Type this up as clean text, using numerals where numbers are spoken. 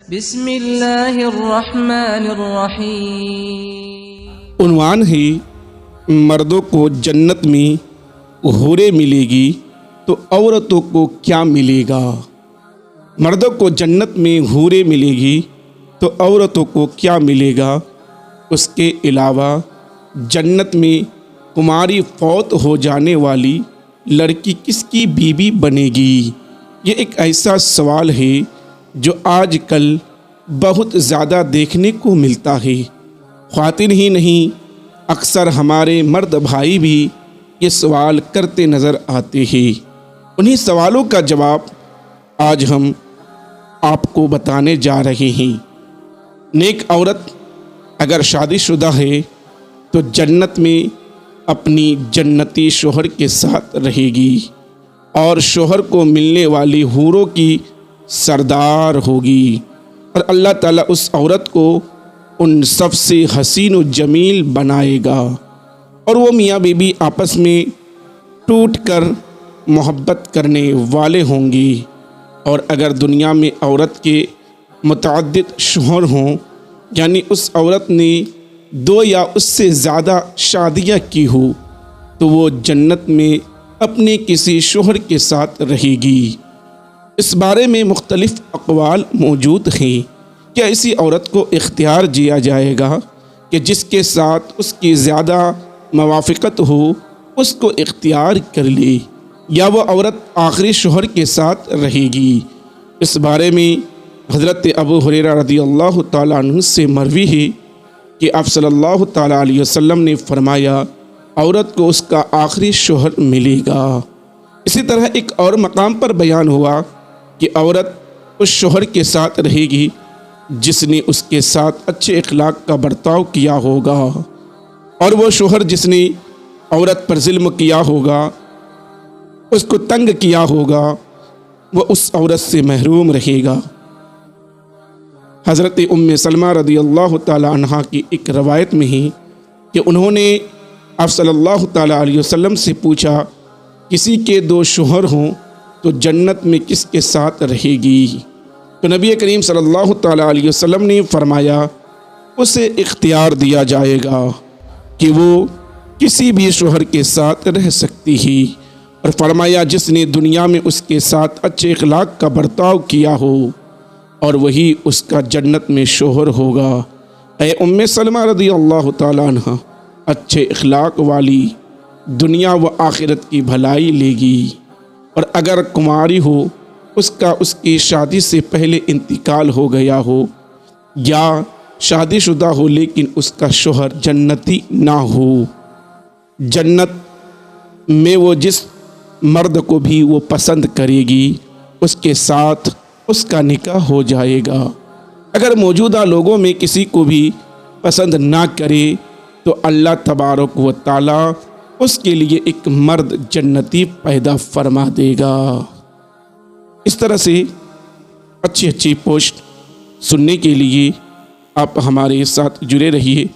बिस्मिल्लाहिर्रहमानिर्रहीम। उन्वान है मर्दों को जन्नत में हूरें मिलेगी तो औरतों को क्या मिलेगा। मर्दों को जन्नत में हूरें मिलेगी तो औरतों को क्या मिलेगा। उसके अलावा जन्नत में कुमारी फौत हो जाने वाली लड़की किसकी बीवी बनेगी। ये एक ऐसा सवाल है जो आजकल बहुत ज़्यादा देखने को मिलता है। ख्वातीन ही नहीं, अक्सर हमारे मर्द भाई भी ये सवाल करते नज़र आते हैं। उन्हीं सवालों का जवाब आज हम आपको बताने जा रहे हैं। नेक औरत अगर शादीशुदा है तो जन्नत में अपनी जन्नती शोहर के साथ रहेगी और शोहर को मिलने वाली हूरों की सरदार होगी। और अल्लाह ताला उस औरत को उन सबसे हसीन व जमील बनाएगा और वो मियाँ बीबी आपस में टूट कर मोहब्बत करने वाले होंगे। और अगर दुनिया में औरत के मुतअद्दिद शोहर हों, यानी उस औरत ने 2 या उससे ज़्यादा शादियाँ की हो, तो वो जन्नत में अपने किसी शोहर के साथ रहेगी। इस बारे में मुख्तलिफ़ अक़वाल मौजूद हैं कि ऐसी औरत को इख्तियार दिया जाएगा कि जिसके साथ उसकी ज़्यादा मवाफ़िक़त हो उसको इख्तियार कर ले, या वह औरत आखिरी शोहर के साथ रहेगी। इस बारे में हज़रत अबू हुरैरा रज़ियल्लाहु ताला अन्हु से मरवी है कि आप सल्लल्लाहु ताला अलैहि वसल्लम ने फरमाया, औरत को उसका आखिरी शोहर मिलेगा। इसी तरह एक और मकाम पर बयान हुआ कि औरत उस शोहर के साथ रहेगी जिसने उसके साथ अच्छे अखलाक का बर्ताव किया होगा, और वो शोहर जिसने औरत पर ज़ुल्म किया होगा, उसको तंग किया होगा, वह उस औरत से महरूम रहेगा। हज़रत उम्मे सलमा रज़ियल्लाहु ताला अन्हा की एक रवायत में है कि उन्होंने आप सल्लल्लाहु ताला अलैहि वसल्लम से पूछा, किसी के 2 शोहर हों तो जन्नत में किसके साथ रहेगी। तो नबी करीम सल्लल्लाहु ताला अलैहि वसल्लम ने फरमाया, उसे इख्तियार दिया जाएगा कि वो किसी भी शोहर के साथ रह सकती है। और फरमाया, जिसने दुनिया में उसके साथ अच्छे अखलाक का बर्ताव किया हो और वही उसका जन्नत में शोहर होगा। ऐ उम्मे सलमा रज़ियल्लाहु ताला अन्हा अच्छे अखलाक वाली दुनिया व आखिरत की भलाई लेगी। और अगर कुमारी हो, उसका उसकी शादी से पहले इंतकाल हो गया हो, या शादीशुदा हो लेकिन उसका शोहर जन्नती ना हो, जन्नत में वो जिस मर्द को भी वो पसंद करेगी उसके साथ उसका निकाह हो जाएगा। अगर मौजूदा लोगों में किसी को भी पसंद ना करे तो अल्लाह तबारक व ताला उसके लिए एक मर्द जन्नती पैदा फरमा देगा। इस तरह से अच्छी अच्छी पोस्ट सुनने के लिए आप हमारे साथ जुड़े रहिए।